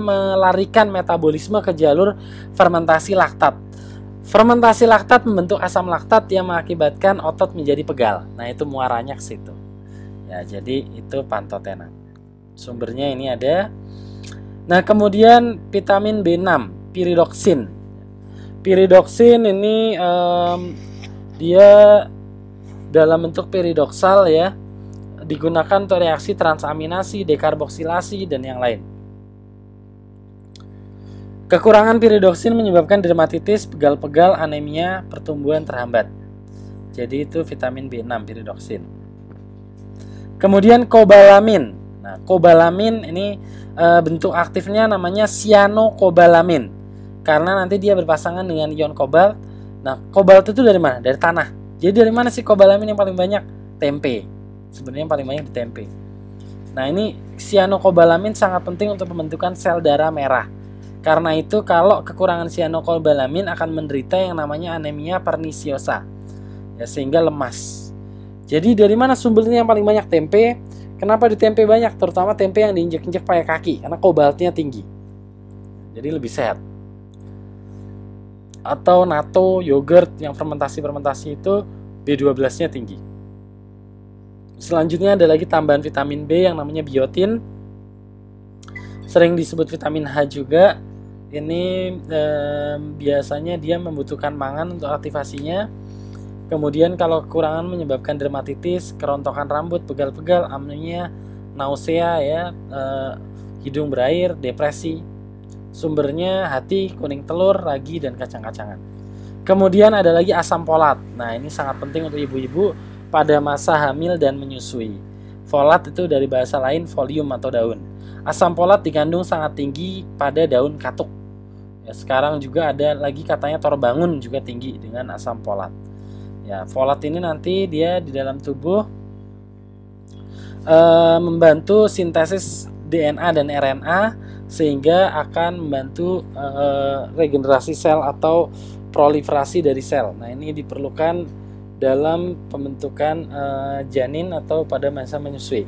melarikan metabolisme ke jalur fermentasi laktat. Fermentasi laktat membentuk asam laktat yang mengakibatkan otot menjadi pegal. Nah, itu muaranya ke situ. Ya, jadi itu pantotenan. Sumbernya ini ada. Nah, kemudian vitamin B6, piridoksin. Piridoksin ini dia dalam bentuk piridoksal ya, digunakan untuk reaksi transaminasi, dekarboksilasi, dan yang lain. Kekurangan piridoksin menyebabkan dermatitis, pegal-pegal, anemia, pertumbuhan terhambat. Jadi itu vitamin B6, piridoksin. Kemudian kobalamin. Nah, kobalamin ini bentuk aktifnya namanya cyanokobalamin. Karena nanti dia berpasangan dengan ion kobalt. Nah, kobalt itu dari mana? Dari tanah. Jadi dari mana sih kobalamin yang paling banyak? Tempe. Sebenarnya yang paling banyak di tempe. Nah, ini cyanokobalamin sangat penting untuk pembentukan sel darah merah. Karena itu kalau kekurangan cyanokobalamin akan menderita yang namanya anemia perniciosa. Ya, sehingga lemas. Jadi dari mana sumbernya yang paling banyak? Tempe. Kenapa di tempe banyak? Terutama tempe yang diinjek-injek pakai kaki karena kobaltnya tinggi. Jadi lebih sehat. Atau natto, yogurt yang fermentasi itu B12-nya tinggi. Selanjutnya ada lagi tambahan vitamin B yang namanya biotin. Sering disebut vitamin H juga. Ini biasanya dia membutuhkan mangan untuk aktivasinya. Kemudian kalau kekurangan menyebabkan dermatitis, kerontokan rambut, pegal-pegal, anemia, nausea ya, hidung berair, depresi. Sumbernya hati, kuning telur, ragi, dan kacang-kacangan. Kemudian ada lagi asam folat. Nah, ini sangat penting untuk ibu-ibu pada masa hamil dan menyusui. Folat itu dari bahasa lain folium atau daun. Asam folat dikandung sangat tinggi pada daun katuk. Ya, sekarang juga ada lagi katanya torbangun juga tinggi dengan asam folat. Ya, folat ini nanti dia di dalam tubuh membantu sintesis DNA dan RNA sehingga akan membantu regenerasi sel atau proliferasi dari sel. Nah, ini diperlukan dalam pembentukan janin atau pada masa menyusui.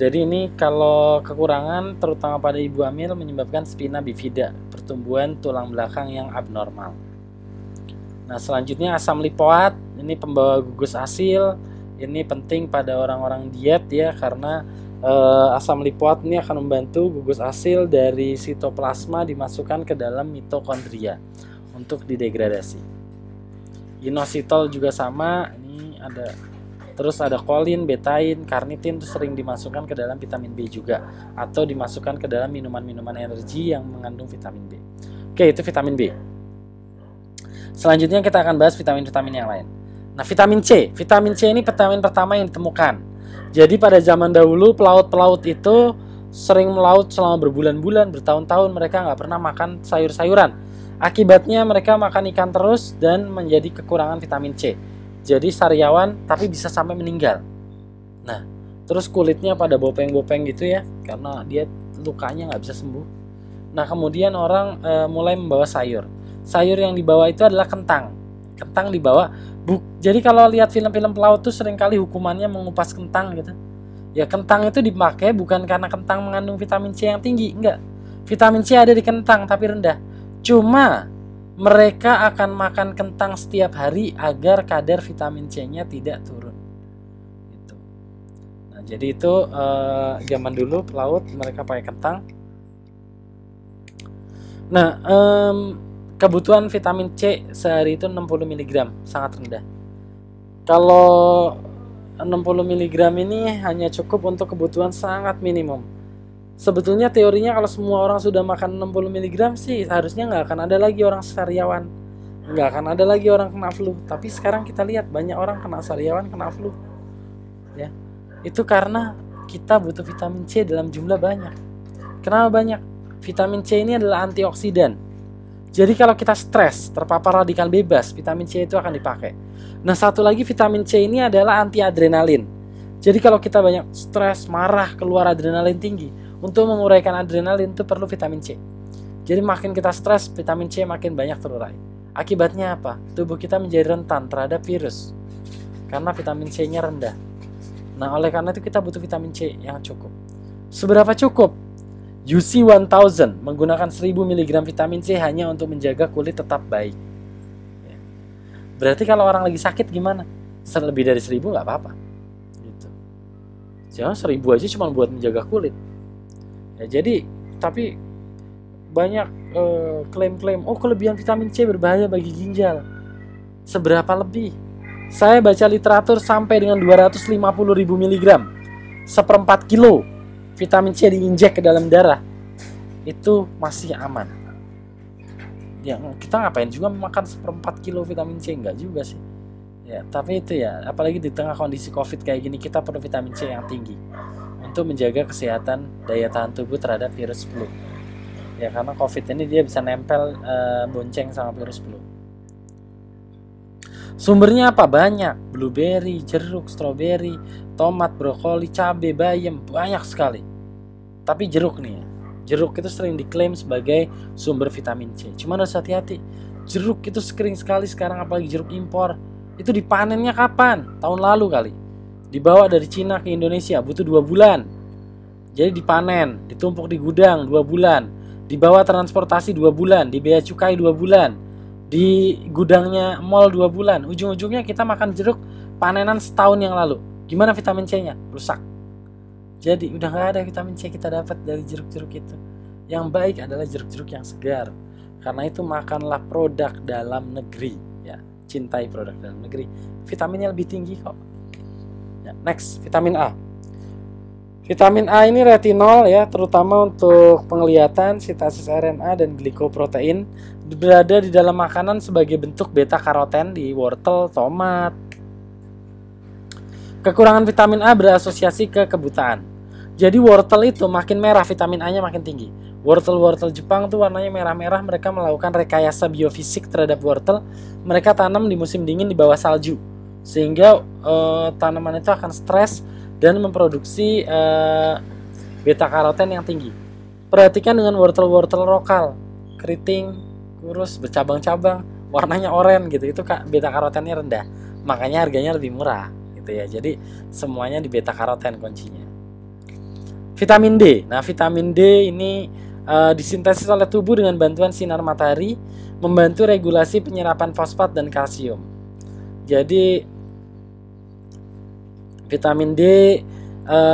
Jadi ini kalau kekurangan terutama pada ibu hamil menyebabkan spina bifida, pertumbuhan tulang belakang yang abnormal. Nah, selanjutnya asam lipoat, ini pembawa gugus asil. Ini penting pada orang-orang diet ya, karena asam lipoat ini akan membantu gugus asil dari sitoplasma dimasukkan ke dalam mitokondria untuk didegradasi. Inositol juga sama, ini ada. Terus ada kolin, betain, karnitin itu sering dimasukkan ke dalam vitamin B juga, atau dimasukkan ke dalam minuman-minuman energi yang mengandung vitamin B. Oke, itu vitamin B. Selanjutnya kita akan bahas vitamin-vitamin yang lain. Nah, vitamin C. Vitamin C ini vitamin pertama yang ditemukan. Jadi pada zaman dahulu pelaut-pelaut itu sering melaut selama berbulan-bulan, bertahun-tahun mereka nggak pernah makan sayur-sayuran. Akibatnya mereka makan ikan terus dan menjadi kekurangan vitamin C. Jadi sariawan tapi bisa sampai meninggal. Nah, terus kulitnya pada bopeng-bopeng gitu ya, karena dia lukanya nggak bisa sembuh. Nah, kemudian orang mulai membawa sayur. Sayur yang dibawa itu adalah kentang. Kentang dibawa. Jadi kalau lihat film-film pelaut tuh seringkali hukumannya mengupas kentang gitu. Ya, kentang itu dipakai bukan karena kentang mengandung vitamin C yang tinggi, enggak. Vitamin C ada di kentang tapi rendah. Cuma mereka akan makan kentang setiap hari agar kadar vitamin C-nya tidak turun. Gitu. Nah, jadi itu zaman dulu pelaut mereka pakai kentang. Nah, kebutuhan vitamin C sehari itu 60 mg, sangat rendah. Kalau 60 mg ini hanya cukup untuk kebutuhan sangat minimum. Sebetulnya teorinya kalau semua orang sudah makan 60 mg sih harusnya nggak akan ada lagi orang sariawan, nggak akan ada lagi orang kena flu. Tapi sekarang kita lihat banyak orang kena sariawan, kena flu. Ya, itu karena kita butuh vitamin C dalam jumlah banyak. Kenapa banyak? Vitamin C ini adalah antioksidan. Jadi kalau kita stres, terpapar radikal bebas, vitamin C itu akan dipakai. Nah, satu lagi vitamin C ini adalah anti adrenalin. Jadi kalau kita banyak stres, marah, keluar adrenalin tinggi. Untuk menguraikan adrenalin itu perlu vitamin C. Jadi makin kita stres, vitamin C makin banyak terurai. Akibatnya apa? Tubuh kita menjadi rentan terhadap virus. Karena vitamin C-nya rendah. Nah, oleh karena itu kita butuh vitamin C yang cukup. Seberapa cukup? UC 1000 menggunakan 1000 mg vitamin C hanya untuk menjaga kulit tetap baik. Berarti kalau orang lagi sakit gimana? Lebih dari 1000 nggak apa-apa. Gitu. Jangan 1000 aja cuma buat menjaga kulit. Ya, jadi tapi banyak klaim-klaim, oh kelebihan vitamin C berbahaya bagi ginjal. Seberapa lebih? Saya baca literatur sampai dengan 250.000 mg, 1/4 kilo vitamin C diinjek ke dalam darah, itu masih aman. Ya, kita ngapain juga makan 1/4 kilo vitamin C? Enggak juga sih. Ya, tapi itu ya, apalagi di tengah kondisi COVID kayak gini, kita perlu vitamin C yang tinggi untuk menjaga kesehatan daya tahan tubuh terhadap virus flu. Ya, karena COVID ini dia bisa nempel bonceng sama virus flu. Sumbernya apa? Banyak. Blueberry, jeruk, stroberi, tomat, brokoli, cabai, bayam, banyak sekali. Tapi jeruk nih, jeruk itu sering diklaim sebagai sumber vitamin C. Cuma harus hati-hati. Jeruk itu sering sekali sekarang, apalagi jeruk impor. Itu dipanennya kapan? Tahun lalu kali. Dibawa dari Cina ke Indonesia, butuh 2 bulan. Jadi dipanen, ditumpuk di gudang 2 bulan. Dibawa transportasi 2 bulan, di bea cukai 2 bulan. Di gudangnya mall 2 bulan. Ujung-ujungnya kita makan jeruk panenan setahun yang lalu. Gimana vitamin C-nya? Rusak. Jadi udah gak ada vitamin C kita dapat dari jeruk-jeruk itu. Yang baik adalah jeruk-jeruk yang segar. Karena itu makanlah produk dalam negeri, ya. Cintai produk dalam negeri. Vitaminnya lebih tinggi kok. Ya, next, vitamin A. Vitamin A ini retinol ya, terutama untuk penglihatan, sintesis RNA dan glikoprotein, berada di dalam makanan sebagai bentuk beta karoten di wortel, tomat. Kekurangan vitamin A berasosiasi ke kebutaan. Jadi wortel itu makin merah, vitamin A-nya makin tinggi. Wortel-wortel Jepang tuh warnanya merah-merah, mereka melakukan rekayasa biofisik terhadap wortel. Mereka tanam di musim dingin di bawah salju, sehingga tanaman itu akan stres dan memproduksi beta karoten yang tinggi. Perhatikan dengan wortel-wortel lokal, keriting, kurus, bercabang-cabang, warnanya oranye gitu, itu beta karotennya rendah, makanya harganya lebih murah gitu ya. Jadi semuanya di beta karoten kuncinya. Vitamin D. Nah, vitamin D ini disintesis oleh tubuh dengan bantuan sinar matahari, membantu regulasi penyerapan fosfat dan kalsium. Jadi vitamin D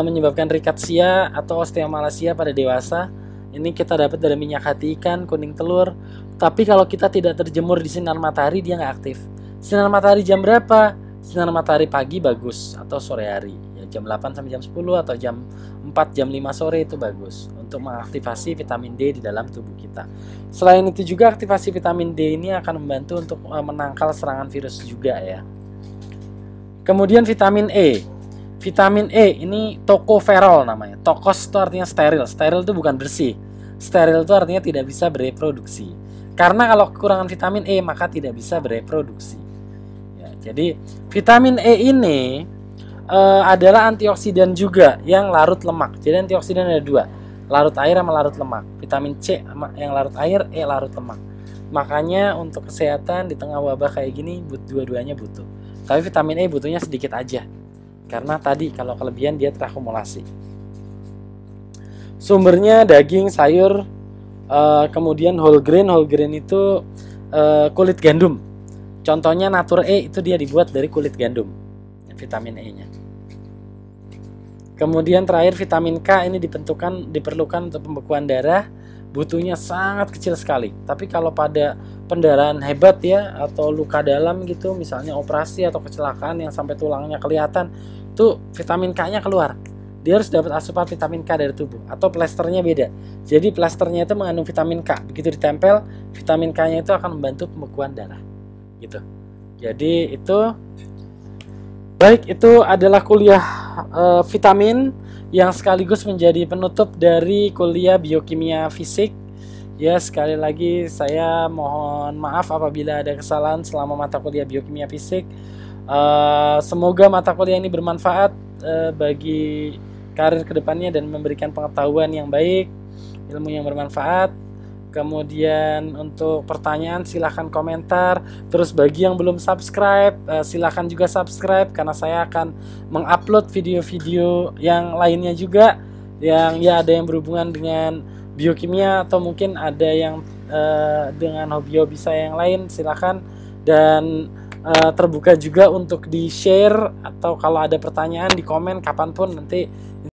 menyebabkan rikatsia atau osteomalacia pada dewasa. Ini kita dapat dari minyak hati ikan, kuning telur. Tapi kalau kita tidak terjemur di sinar matahari, dia nggak aktif. Sinar matahari jam berapa? Sinar matahari pagi bagus, atau sore hari. Ya, jam 8 sampai jam 10 atau jam 4, jam 5 sore itu bagus untuk mengaktifasi vitamin D di dalam tubuh kita. Selain itu juga aktivasi vitamin D ini akan membantu untuk menangkal serangan virus juga ya. Kemudian vitamin E. Vitamin E ini tocopherol namanya. Tokos itu artinya steril. Steril itu bukan bersih. Steril itu artinya tidak bisa bereproduksi. Karena kalau kekurangan vitamin E maka tidak bisa bereproduksi. Ya, jadi vitamin E ini adalah antioksidan juga yang larut lemak. Jadi antioksidan ada 2, larut air sama larut lemak. Vitamin C yang larut air, E larut lemak. Makanya untuk kesehatan di tengah wabah kayak gini dua-duanya butuh. Tapi vitamin E butuhnya sedikit aja, karena tadi kalau kelebihan dia terakumulasi. Sumbernya daging, sayur, kemudian whole grain. Whole grain itu kulit gandum. Contohnya Nature E itu dia dibuat dari kulit gandum, vitamin E-nya. Kemudian terakhir vitamin K ini diperlukan untuk pembekuan darah, butuhnya sangat kecil sekali. Tapi kalau pada pendarahan hebat ya, atau luka dalam gitu, misalnya operasi atau kecelakaan yang sampai tulangnya kelihatan, tuh vitamin K-nya keluar. Dia harus dapat asupan vitamin K dari tubuh, atau plasternya beda. Jadi plasternya itu mengandung vitamin K. Begitu ditempel, vitamin K-nya itu akan membantu pembekuan darah. Gitu. Jadi itu baik, itu adalah kuliah vitamin yang sekaligus menjadi penutup dari kuliah biokimia fisik. Ya, sekali lagi saya mohon maaf apabila ada kesalahan selama mata kuliah biokimia fisik. Semoga mata kuliah ini bermanfaat bagi karir kedepannya dan memberikan pengetahuan yang baik, ilmu yang bermanfaat. Kemudian untuk pertanyaan silahkan komentar. Terus bagi yang belum subscribe, silahkan juga subscribe, karena saya akan mengupload video-video yang lainnya juga, yang ya ada yang berhubungan dengan biokimia, atau mungkin ada yang dengan hobi-hobi saya yang lain, silakan. Dan terbuka juga untuk di share, atau kalau ada pertanyaan di komen kapanpun, nanti